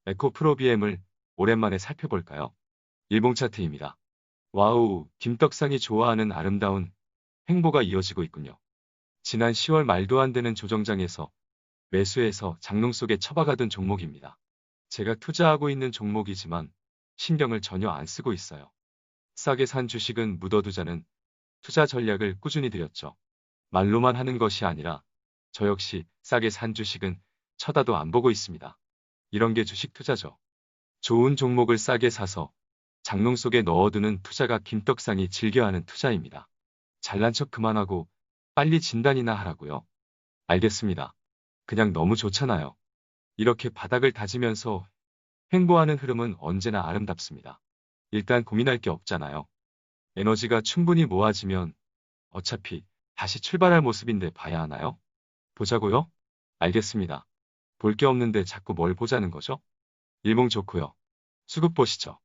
에코프로비엠을 오랜만에 살펴볼까요? 일봉 차트입니다. 와우, 김떡상이 좋아하는 아름다운 횡보가 이어지고 있군요. 지난 10월 말도 안 되는 조정장에서 매수해서 장롱 속에 처박아둔 종목입니다. 제가 투자하고 있는 종목이지만 신경을 전혀 안 쓰고 있어요. 싸게 산 주식은 묻어두자는 투자 전략을 꾸준히 드렸죠. 말로만 하는 것이 아니라 저 역시 싸게 산 주식은 쳐다도 안 보고 있습니다. 이런 게 주식 투자죠. 좋은 종목을 싸게 사서 장롱 속에 넣어두는 투자가 김떡상이 즐겨하는 투자입니다. 잘난 척 그만하고 빨리 진단이나 하라고요. 알겠습니다. 그냥 너무 좋잖아요. 이렇게 바닥을 다지면서 횡보하는 흐름은 언제나 아름답습니다. 일단 고민할 게 없잖아요. 에너지가 충분히 모아지면 어차피 다시 출발할 모습인데 봐야 하나요? 보자고요? 알겠습니다. 볼 게 없는데 자꾸 뭘 보자는 거죠? 일봉 좋고요. 수급 보시죠.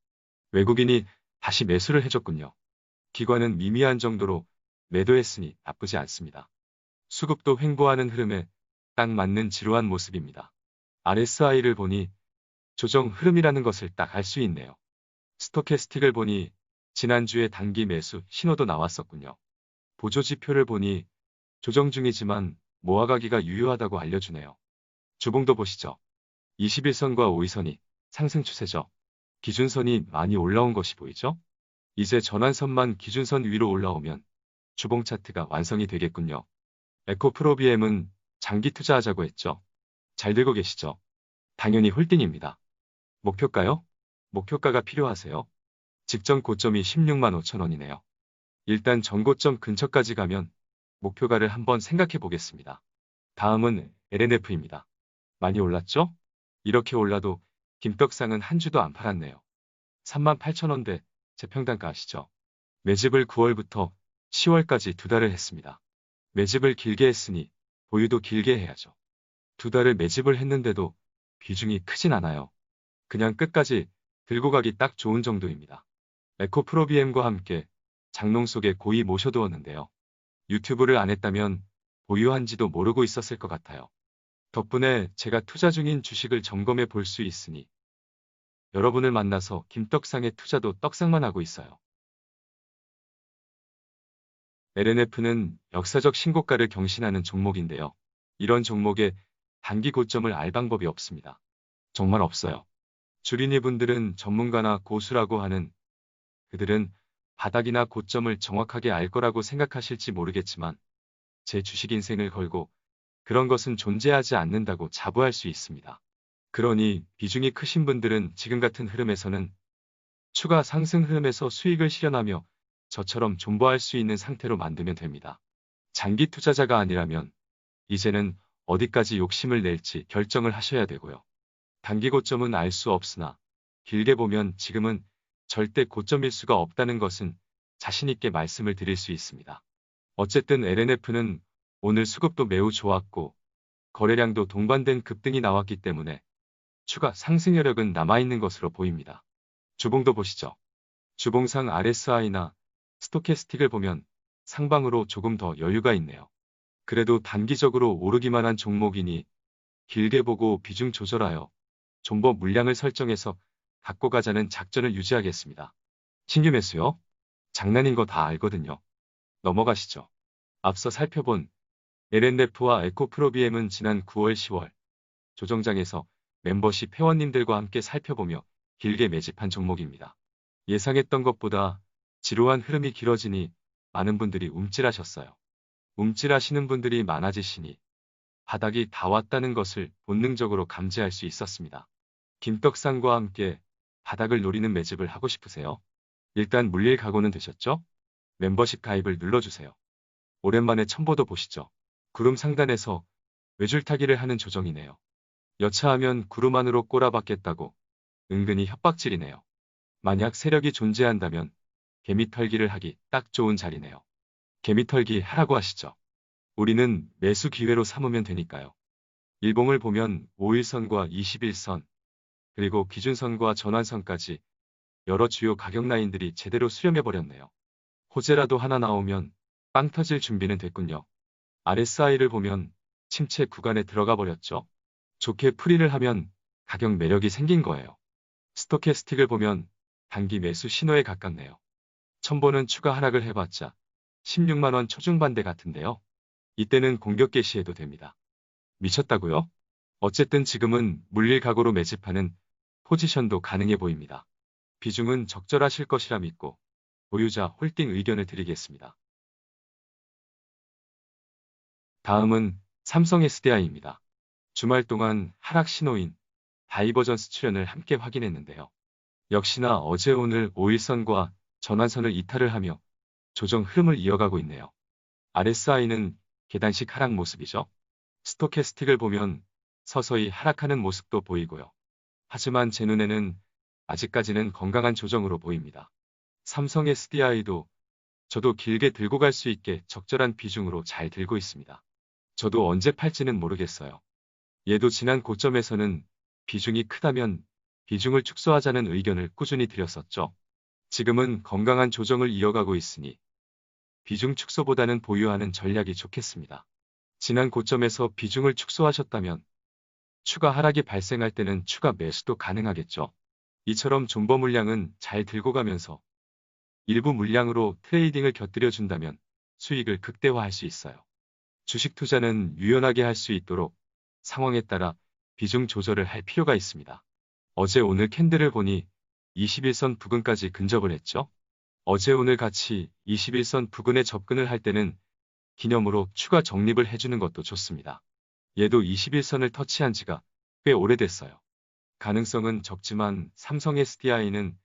외국인이 다시 매수를 해줬군요. 기관은 미미한 정도로 매도했으니 나쁘지 않습니다. 수급도 횡보하는 흐름에 딱 맞는 지루한 모습입니다. RSI를 보니 조정 흐름이라는 것을 딱 알 수 있네요. 스토캐스틱을 보니 지난주에 단기 매수 신호도 나왔었군요. 보조 지표를 보니 조정 중이지만 모아가기가 유효하다고 알려주네요. 주봉도 보시죠. 21선과 5위선이 상승 추세죠. 기준선이 많이 올라온 것이 보이죠? 이제 전환선만 기준선 위로 올라오면 주봉 차트가 완성이 되겠군요. 에코프로비엠은 장기 투자하자고 했죠. 잘 들고 계시죠? 당연히 홀딩입니다. 목표가요? 목표가가 필요하세요? 직전 고점이 16만 5천 원이네요. 일단 전고점 근처까지 가면 목표가를 한번 생각해 보겠습니다. 다음은 LNF입니다. 많이 올랐죠? 이렇게 올라도 김떡상은 한 주도 안 팔았네요. 3만 8천 원대 재평단가 아시죠? 매집을 9월부터 10월까지 두 달을 했습니다. 매집을 길게 했으니 보유도 길게 해야죠. 두 달을 매집을 했는데도 비중이 크진 않아요. 그냥 끝까지 들고 가기 딱 좋은 정도입니다. 에코프로비엠과 함께 장롱 속에 고이 모셔두었는데요. 유튜브를 안 했다면 보유한지도 모르고 있었을 것 같아요. 덕분에 제가 투자 중인 주식을 점검해 볼 수 있으니 여러분을 만나서 김떡상의 투자도 떡상만 하고 있어요. LNF는 역사적 신고가를 경신하는 종목인데요. 이런 종목에 단기 고점을 알 방법이 없습니다. 정말 없어요. 주린이분들은 전문가나 고수라고 하는 그들은 바닥이나 고점을 정확하게 알 거라고 생각하실지 모르겠지만 제 주식 인생을 걸고 그런 것은 존재하지 않는다고 자부할 수 있습니다. 그러니 비중이 크신 분들은 지금 같은 흐름에서는 추가 상승 흐름에서 수익을 실현하며 저처럼 존버할 수 있는 상태로 만들면 됩니다. 장기 투자자가 아니라면 이제는 어디까지 욕심을 낼지 결정을 하셔야 되고요. 단기 고점은 알 수 없으나 길게 보면 지금은 절대 고점일 수가 없다는 것은 자신 있게 말씀을 드릴 수 있습니다. 어쨌든 LNF는 오늘 수급도 매우 좋았고 거래량도 동반된 급등이 나왔기 때문에 추가 상승 여력은 남아있는 것으로 보입니다. 주봉도 보시죠. 주봉상 RSI나 스토캐스틱을 보면 상방으로 조금 더 여유가 있네요. 그래도 단기적으로 오르기만 한 종목이니 길게 보고 비중 조절하여 존버 물량을 설정해서 갖고 가자는 작전을 유지하겠습니다. 신규 매수요? 장난인 거 다 알거든요. 넘어가시죠. 앞서 살펴본 LNF와 에코프로비엠은 지난 9월 10월 조정장에서 멤버십 회원님들과 함께 살펴보며 길게 매집한 종목입니다. 예상했던 것보다 지루한 흐름이 길어지니 많은 분들이 움찔하셨어요. 움찔하시는 분들이 많아지시니 바닥이 다 왔다는 것을 본능적으로 감지할 수 있었습니다. 김떡상과 함께 바닥을 노리는 매집을 하고 싶으세요? 일단 물릴 각오는 되셨죠? 멤버십 가입을 눌러주세요. 오랜만에 첨보도 보시죠. 구름 상단에서 외줄타기를 하는 조정이네요. 여차하면 구름 안으로 꼬라박겠다고 은근히 협박질이네요. 만약 세력이 존재한다면 개미털기를 하기 딱 좋은 자리네요. 개미털기 하라고 하시죠. 우리는 매수 기회로 삼으면 되니까요. 일봉을 보면 5일선과 21선, 그리고 기준선과 전환선까지 여러 주요 가격 라인들이 제대로 수렴해버렸네요. 호재라도 하나 나오면 빵 터질 준비는 됐군요. RSI를 보면 침체 구간에 들어가 버렸죠. 좋게 풀이를 하면 가격 매력이 생긴 거예요. 스토캐스틱을 보면 단기 매수 신호에 가깝네요. 첨보는 추가 하락을 해봤자 16만 원 초중반대 같은데요. 이때는 공격 개시해도 됩니다. 미쳤다고요? 어쨌든 지금은 물릴 각오로 매집하는 포지션도 가능해 보입니다. 비중은 적절하실 것이라 믿고 보유자 홀딩 의견을 드리겠습니다. 다음은 삼성 SDI입니다. 주말 동안 하락 신호인 다이버전스 출현을 함께 확인했는데요. 역시나 어제 오늘 5일선과 전환선을 이탈을 하며 조정 흐름을 이어가고 있네요. RSI는 계단식 하락 모습이죠. 스토캐스틱을 보면 서서히 하락하는 모습도 보이고요. 하지만 제 눈에는 아직까지는 건강한 조정으로 보입니다. 삼성 SDI도 저도 길게 들고 갈 수 있게 적절한 비중으로 잘 들고 있습니다. 저도 언제 팔지는 모르겠어요. 얘도 지난 고점에서는 비중이 크다면 비중을 축소하자는 의견을 꾸준히 드렸었죠. 지금은 건강한 조정을 이어가고 있으니 비중 축소보다는 보유하는 전략이 좋겠습니다. 지난 고점에서 비중을 축소하셨다면 추가 하락이 발생할 때는 추가 매수도 가능하겠죠. 이처럼 존버 물량은 잘 들고 가면서 일부 물량으로 트레이딩을 곁들여 준다면 수익을 극대화할 수 있어요. 주식 투자는 유연하게 할 수 있도록 상황에 따라 비중 조절을 할 필요가 있습니다. 어제 오늘 캔들을 보니 21선 부근까지 근접을 했죠. 어제 오늘 같이 21선 부근에 접근을 할 때는 기념으로 추가 적립을 해주는 것도 좋습니다. 얘도 21선을 터치한 지가 꽤 오래됐어요. 가능성은 적지만 삼성 SDI는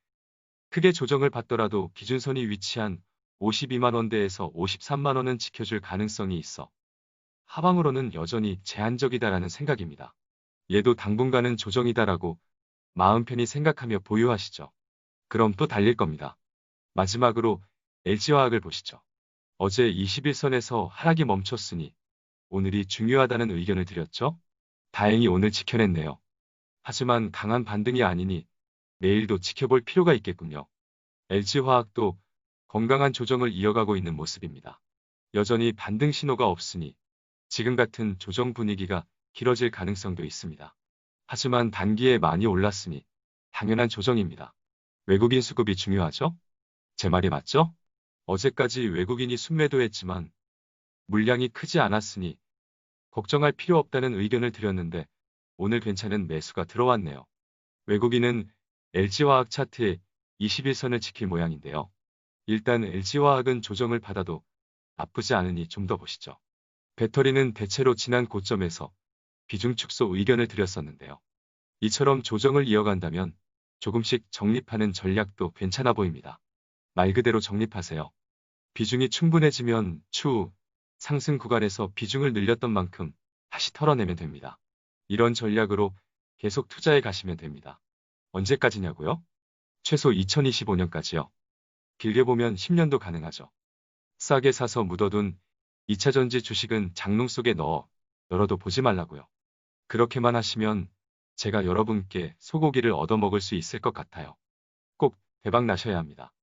크게 조정을 받더라도 기준선이 위치한 52만 원대에서 53만 원은 지켜줄 가능성이 있어 하방으로는 여전히 제한적이다라는 생각입니다. 얘도 당분간은 조정이다라고 마음 편히 생각하며 보유하시죠. 그럼 또 달릴 겁니다. 마지막으로 LG화학을 보시죠. 어제 21선에서 하락이 멈췄으니 오늘이 중요하다는 의견을 드렸죠. 다행히 오늘 지켜냈네요. 하지만 강한 반등이 아니니 내일도 지켜볼 필요가 있겠군요. LG화학도 건강한 조정을 이어가고 있는 모습입니다. 여전히 반등 신호가 없으니 지금 같은 조정 분위기가 길어질 가능성도 있습니다. 하지만 단기에 많이 올랐으니 당연한 조정입니다. 외국인 수급이 중요하죠? 제 말이 맞죠? 어제까지 외국인이 순매도했지만 물량이 크지 않았으니 걱정할 필요 없다는 의견을 드렸는데 오늘 괜찮은 매수가 들어왔네요. 외국인은 LG화학 차트에 21선을 지킬 모양인데요. 일단 LG화학은 조정을 받아도 나쁘지 않으니 좀 더 보시죠. 배터리는 대체로 지난 고점에서 비중 축소 의견을 드렸었는데요. 이처럼 조정을 이어간다면 조금씩 적립하는 전략도 괜찮아 보입니다. 말 그대로 적립하세요. 비중이 충분해지면 추후 상승 구간에서 비중을 늘렸던 만큼 다시 털어내면 됩니다. 이런 전략으로 계속 투자해 가시면 됩니다. 언제까지냐고요? 최소 2025년까지요. 길게 보면 10년도 가능하죠. 싸게 사서 묻어둔 2차전지 주식은 장롱 속에 넣어 열어도 보지 말라고요. 그렇게만 하시면 제가 여러분께 소고기를 얻어먹을 수 있을 것 같아요. 꼭 대박 나셔야 합니다.